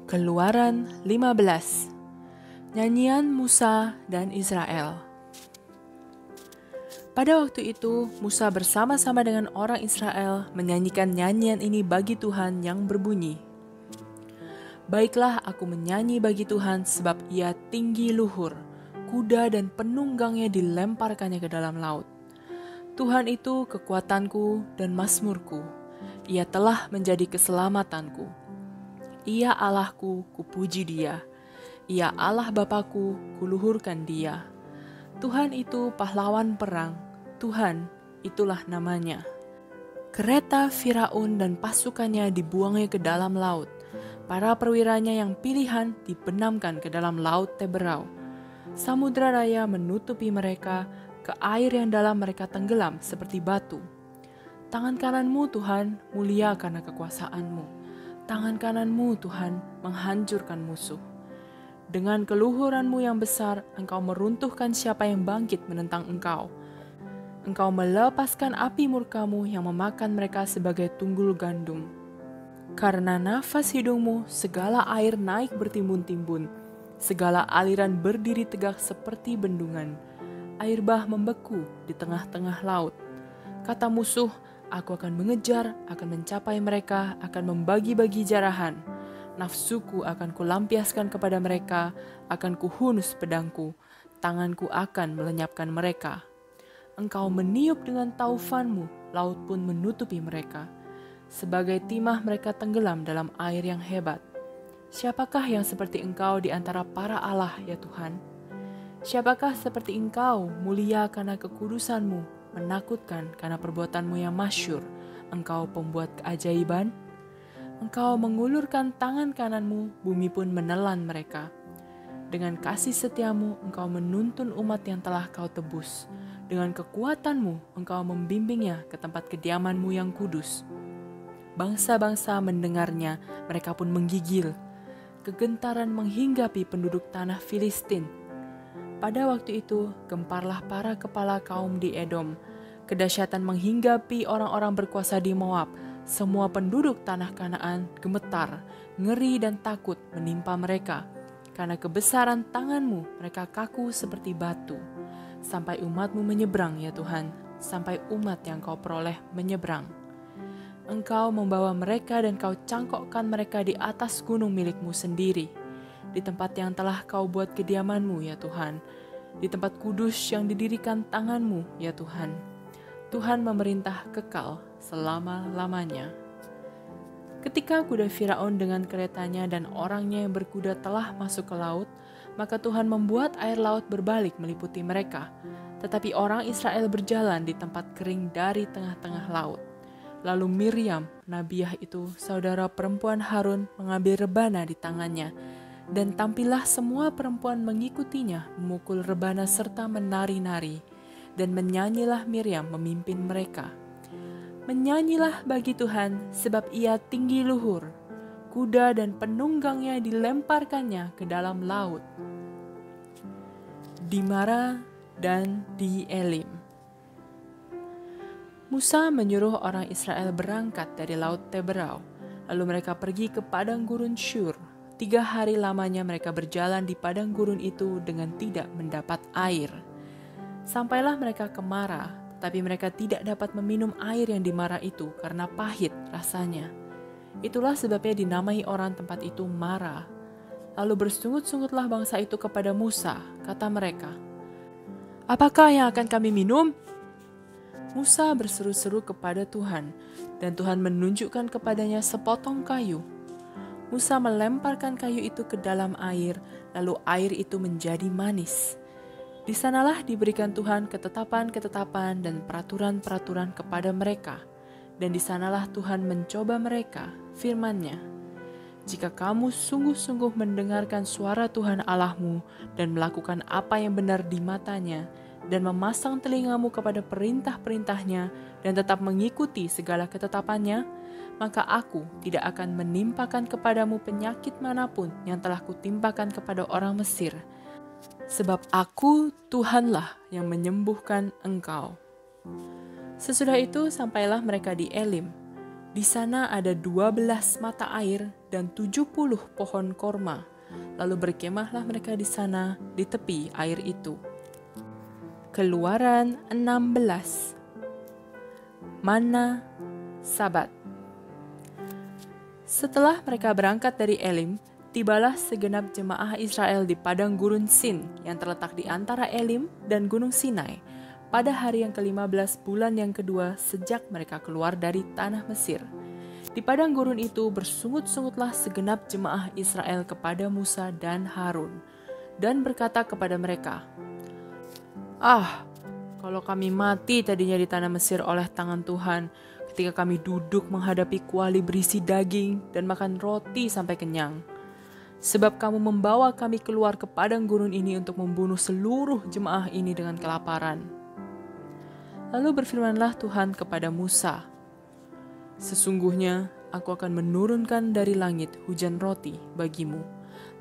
Keluaran 15. Nyanyian Musa dan Israel. Pada waktu itu, Musa bersama-sama dengan orang Israel menyanyikan nyanyian ini bagi Tuhan yang berbunyi, "Baiklah aku menyanyi bagi Tuhan sebab ia tinggi luhur, kuda dan penunggangnya dilemparkannya ke dalam laut. Tuhan itu kekuatanku dan mazmurku, ia telah menjadi keselamatanku. Ia Allahku, kupuji dia. Ia Allah Bapakku, kuluhurkan dia. Tuhan itu pahlawan perang, Tuhan itulah namanya." Kereta Firaun dan pasukannya dibuangnya ke dalam laut. Para perwiranya yang pilihan dibenamkan ke dalam laut Teberau. Samudra raya menutupi mereka, ke air yang dalam mereka tenggelam seperti batu. Tangan kananmu Tuhan mulia karena kekuasaanmu. Tangan kananmu Tuhan menghancurkan musuh. Dengan keluhuranmu yang besar, engkau meruntuhkan siapa yang bangkit menentang engkau. Engkau melepaskan api murkamu yang memakan mereka sebagai tunggul gandum. Karena nafas hidungmu, segala air naik bertimbun-timbun. Segala aliran berdiri tegak seperti bendungan. Air bah membeku di tengah-tengah laut. Kata musuh, aku akan mengejar, akan mencapai mereka, akan membagi-bagi jarahan. Nafsuku akan kulampiaskan kepada mereka, akan kuhunus pedangku, tanganku akan melenyapkan mereka. Engkau meniup dengan taufanmu, laut pun menutupi mereka. Sebagai timah mereka tenggelam dalam air yang hebat. Siapakah yang seperti engkau di antara para Allah, ya Tuhan? Siapakah seperti engkau, mulia karena kekudusanmu, menakutkan karena perbuatanmu yang masyhur, engkau pembuat keajaiban? Engkau mengulurkan tangan kananmu, bumi pun menelan mereka. Dengan kasih setiamu, engkau menuntun umat yang telah kau tebus. Dengan kekuatanmu, engkau membimbingnya ke tempat kediamanmu yang kudus. Bangsa-bangsa mendengarnya, mereka pun menggigil. Kegentaran menghinggapi penduduk tanah Filistin. Pada waktu itu, gemparlah para kepala kaum di Edom. Kedahsyatan menghinggapi orang-orang berkuasa di Moab. Semua penduduk tanah Kanaan gemetar, ngeri dan takut menimpa mereka. Karena kebesaran tanganmu, mereka kaku seperti batu. Sampai umatmu menyeberang, ya Tuhan, sampai umat yang kau peroleh menyeberang. Engkau membawa mereka dan kau cangkokkan mereka di atas gunung milikmu sendiri. Di tempat yang telah kau buat kediamanmu, ya Tuhan. Di tempat kudus yang didirikan tanganmu, ya Tuhan. Tuhan memerintah kekal selama-lamanya. Ketika kuda Firaun dengan keretanya dan orangnya yang berkuda telah masuk ke laut, maka Tuhan membuat air laut berbalik meliputi mereka. Tetapi orang Israel berjalan di tempat kering dari tengah-tengah laut. Lalu Miriam, nabiah itu, saudara perempuan Harun, mengambil rebana di tangannya. Dan tampillah semua perempuan mengikutinya, memukul rebana serta menari-nari. Dan menyanyilah Miriam memimpin mereka. Menyanyilah bagi Tuhan, sebab ia tinggi luhur. Kuda dan penunggangnya dilemparkannya ke dalam laut. Di Mara dan di Elim. Musa menyuruh orang Israel berangkat dari laut Teberau. Lalu mereka pergi ke padang gurun Syur. 3 hari lamanya mereka berjalan di padang gurun itu dengan tidak mendapat air. Sampailah mereka ke Mara, tapi mereka tidak dapat meminum air yang di Mara itu karena pahit rasanya. Itulah sebabnya dinamai orang tempat itu Mara. Lalu bersungut-sungutlah bangsa itu kepada Musa, kata mereka, "Apakah yang akan kami minum?" Musa berseru-seru kepada Tuhan, dan Tuhan menunjukkan kepadanya sepotong kayu. Musa melemparkan kayu itu ke dalam air, lalu air itu menjadi manis. Di sanalah diberikan Tuhan ketetapan-ketetapan dan peraturan-peraturan kepada mereka. Dan di sanalah Tuhan mencoba mereka, firman-Nya. Jika kamu sungguh-sungguh mendengarkan suara Tuhan Allahmu dan melakukan apa yang benar di matanya, dan memasang telingamu kepada perintah-perintahnya dan tetap mengikuti segala ketetapannya, maka aku tidak akan menimpakan kepadamu penyakit manapun yang telah kutimpakan kepada orang Mesir. Sebab aku Tuhanlah yang menyembuhkan engkau. Sesudah itu sampailah mereka di Elim. Di sana ada 12 mata air dan 70 pohon korma. Lalu berkemahlah mereka di sana di tepi air itu. Keluaran 16. Mana Sabat. Setelah mereka berangkat dari Elim, tibalah segenap jemaah Israel di padang gurun Sin yang terletak di antara Elim dan Gunung Sinai pada hari yang ke-15 bulan yang kedua sejak mereka keluar dari tanah Mesir. Di padang gurun itu bersungut-sungutlah segenap jemaah Israel kepada Musa dan Harun, dan berkata kepada mereka, kalau kami mati tadinya di tanah Mesir oleh tangan Tuhan, ketika kami duduk menghadapi kuali berisi daging dan makan roti sampai kenyang. Sebab kamu membawa kami keluar ke padang gurun ini untuk membunuh seluruh jemaah ini dengan kelaparan. Lalu berfirmanlah Tuhan kepada Musa, sesungguhnya aku akan menurunkan dari langit hujan roti bagimu,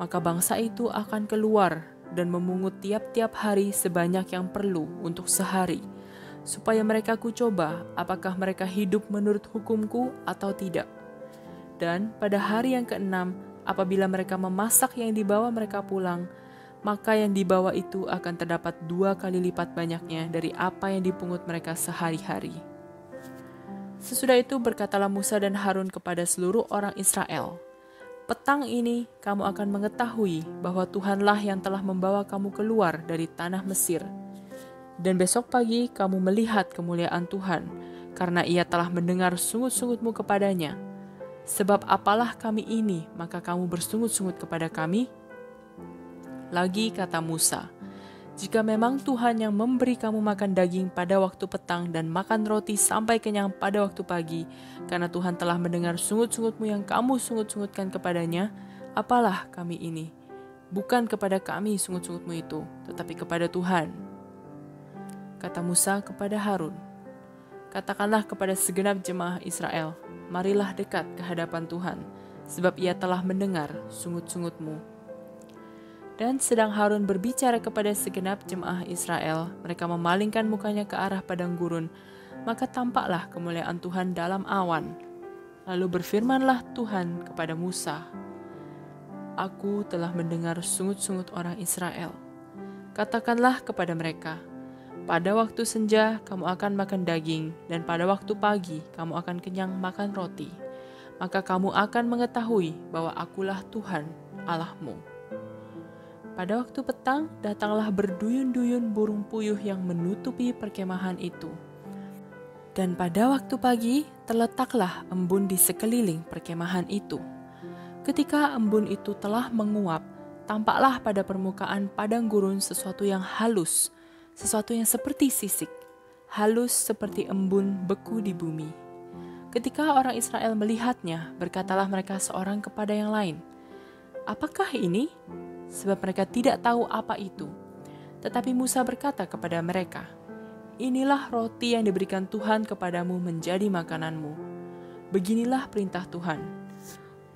maka bangsa itu akan keluar dan memungut tiap-tiap hari sebanyak yang perlu untuk sehari, supaya mereka kucoba apakah mereka hidup menurut hukumku atau tidak. Dan pada hari yang ke-6, apabila mereka memasak yang dibawa mereka pulang, maka yang dibawa itu akan terdapat 2 kali lipat banyaknya dari apa yang dipungut mereka sehari-hari. Sesudah itu berkatalah Musa dan Harun kepada seluruh orang Israel, petang ini kamu akan mengetahui bahwa Tuhanlah yang telah membawa kamu keluar dari tanah Mesir. Dan besok pagi kamu melihat kemuliaan Tuhan, karena ia telah mendengar sungut-sungutmu kepadanya. Sebab apalah kami ini, maka kamu bersungut-sungut kepada kami? Lagi kata Musa, jika memang Tuhan yang memberi kamu makan daging pada waktu petang dan makan roti sampai kenyang pada waktu pagi, karena Tuhan telah mendengar sungut-sungutmu yang kamu sungut-sungutkan kepadanya, apalah kami ini? Bukan kepada kami sungut-sungutmu itu, tetapi kepada Tuhan. Kata Musa kepada Harun, katakanlah kepada segenap jemaah Israel, marilah dekat ke hadapan Tuhan, sebab ia telah mendengar sungut-sungutmu. Dan sedang Harun berbicara kepada segenap jemaah Israel, mereka memalingkan mukanya ke arah padang gurun, maka tampaklah kemuliaan Tuhan dalam awan. Lalu berfirmanlah Tuhan kepada Musa, Aku telah mendengar sungut-sungut orang Israel. Katakanlah kepada mereka, pada waktu senja kamu akan makan daging, dan pada waktu pagi kamu akan kenyang makan roti. Maka kamu akan mengetahui bahwa akulah Tuhan Allahmu. Pada waktu petang, datanglah berduyun-duyun burung puyuh yang menutupi perkemahan itu. Dan pada waktu pagi, terletaklah embun di sekeliling perkemahan itu. Ketika embun itu telah menguap, tampaklah pada permukaan padang gurun sesuatu yang halus, sesuatu yang seperti sisik, halus seperti embun beku di bumi. Ketika orang Israel melihatnya, berkatalah mereka seorang kepada yang lain, apakah ini? Sebab mereka tidak tahu apa itu. Tetapi Musa berkata kepada mereka, inilah roti yang diberikan Tuhan kepadamu menjadi makananmu. Beginilah perintah Tuhan.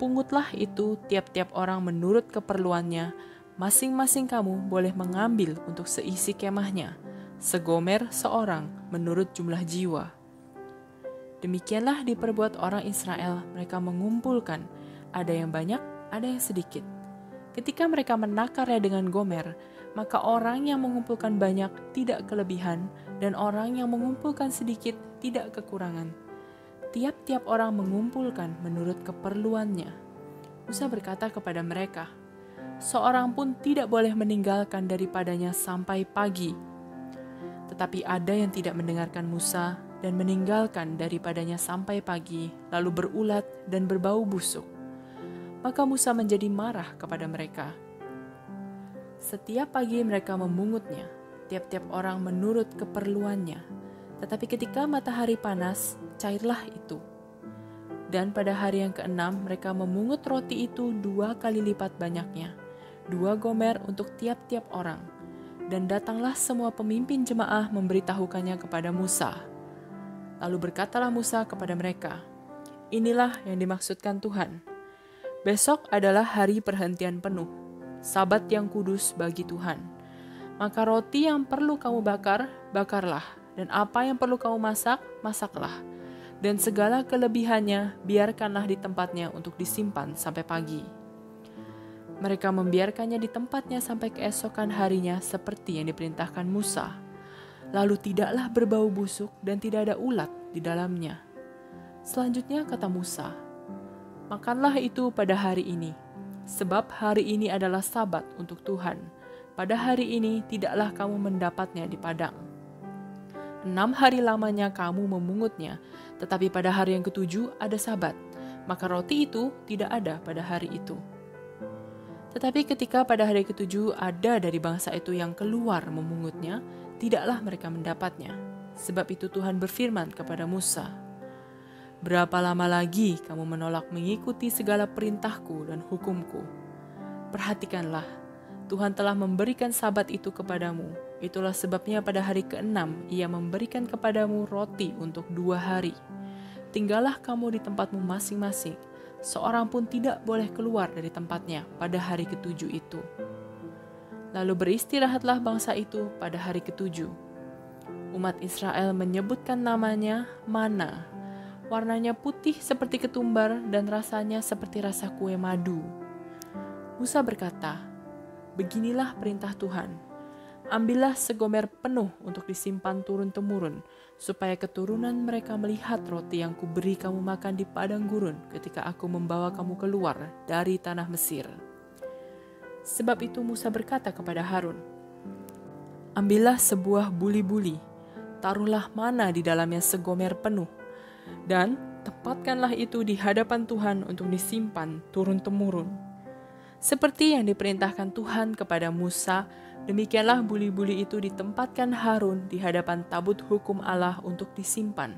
Pungutlah itu tiap-tiap orang menurut keperluannya, masing-masing kamu boleh mengambil untuk seisi kemahnya, segomer seorang menurut jumlah jiwa. Demikianlah diperbuat orang Israel, mereka mengumpulkan, ada yang banyak, ada yang sedikit. Ketika mereka menakarnya dengan gomer, maka orang yang mengumpulkan banyak tidak kelebihan, dan orang yang mengumpulkan sedikit tidak kekurangan. Tiap-tiap orang mengumpulkan menurut keperluannya. Musa berkata kepada mereka, seorang pun tidak boleh meninggalkan daripadanya sampai pagi. Tetapi ada yang tidak mendengarkan Musa dan meninggalkan daripadanya sampai pagi, lalu berulat dan berbau busuk. Maka Musa menjadi marah kepada mereka. Setiap pagi mereka memungutnya, tiap-tiap orang menurut keperluannya. Tetapi ketika matahari panas, cairlah itu. Dan pada hari yang ke-6 mereka memungut roti itu 2 kali lipat banyaknya, 2 gomer untuk tiap-tiap orang. Dan datanglah semua pemimpin jemaah memberitahukannya kepada Musa. Lalu berkatalah Musa kepada mereka, inilah yang dimaksudkan Tuhan. Besok adalah hari perhentian penuh, Sabat yang kudus bagi Tuhan. Maka roti yang perlu kamu bakar, bakarlah, dan apa yang perlu kamu masak, masaklah. dan segala kelebihannya biarkanlah di tempatnya untuk disimpan sampai pagi. Mereka membiarkannya di tempatnya sampai keesokan harinya seperti yang diperintahkan Musa. Lalu tidaklah berbau busuk dan tidak ada ulat di dalamnya. Selanjutnya kata Musa, makanlah itu pada hari ini, sebab hari ini adalah Sabat untuk Tuhan. Pada hari ini tidaklah kamu mendapatnya di padang. 6 hari lamanya kamu memungutnya, tetapi pada hari yang ke-7 ada Sabat, maka roti itu tidak ada pada hari itu. Tetapi ketika pada hari ke-7 ada dari bangsa itu yang keluar memungutnya, tidaklah mereka mendapatnya. Sebab itu Tuhan berfirman kepada Musa, berapa lama lagi kamu menolak mengikuti segala perintahku dan hukumku? Perhatikanlah, Tuhan telah memberikan Sabat itu kepadamu. Itulah sebabnya pada hari ke-6 Ia memberikan kepadamu roti untuk 2 hari. Tinggallah kamu di tempatmu masing-masing. Seorang pun tidak boleh keluar dari tempatnya pada hari ke-7 itu. Lalu beristirahatlah bangsa itu pada hari ke-7. Umat Israel menyebutkan namanya Mana. Warnanya putih seperti ketumbar dan rasanya seperti rasa kue madu. Musa berkata, beginilah perintah Tuhan. Ambillah segomer penuh untuk disimpan turun-temurun, supaya keturunan mereka melihat roti yang kuberi kamu makan di padang gurun ketika aku membawa kamu keluar dari tanah Mesir. Sebab itu Musa berkata kepada Harun, ambillah sebuah buli-buli, taruhlah mana di dalamnya segomer penuh, dan tempatkanlah itu di hadapan Tuhan untuk disimpan turun-temurun. Seperti yang diperintahkan Tuhan kepada Musa, demikianlah buli-buli itu ditempatkan Harun di hadapan tabut hukum Allah untuk disimpan.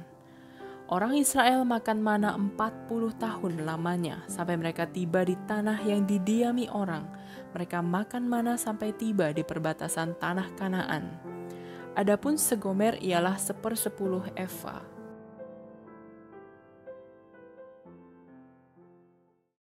Orang Israel makan mana 40 tahun lamanya sampai mereka tiba di tanah yang didiami orang. Mereka makan mana sampai tiba di perbatasan tanah Kanaan. Adapun segomer ialah 1/10 eva.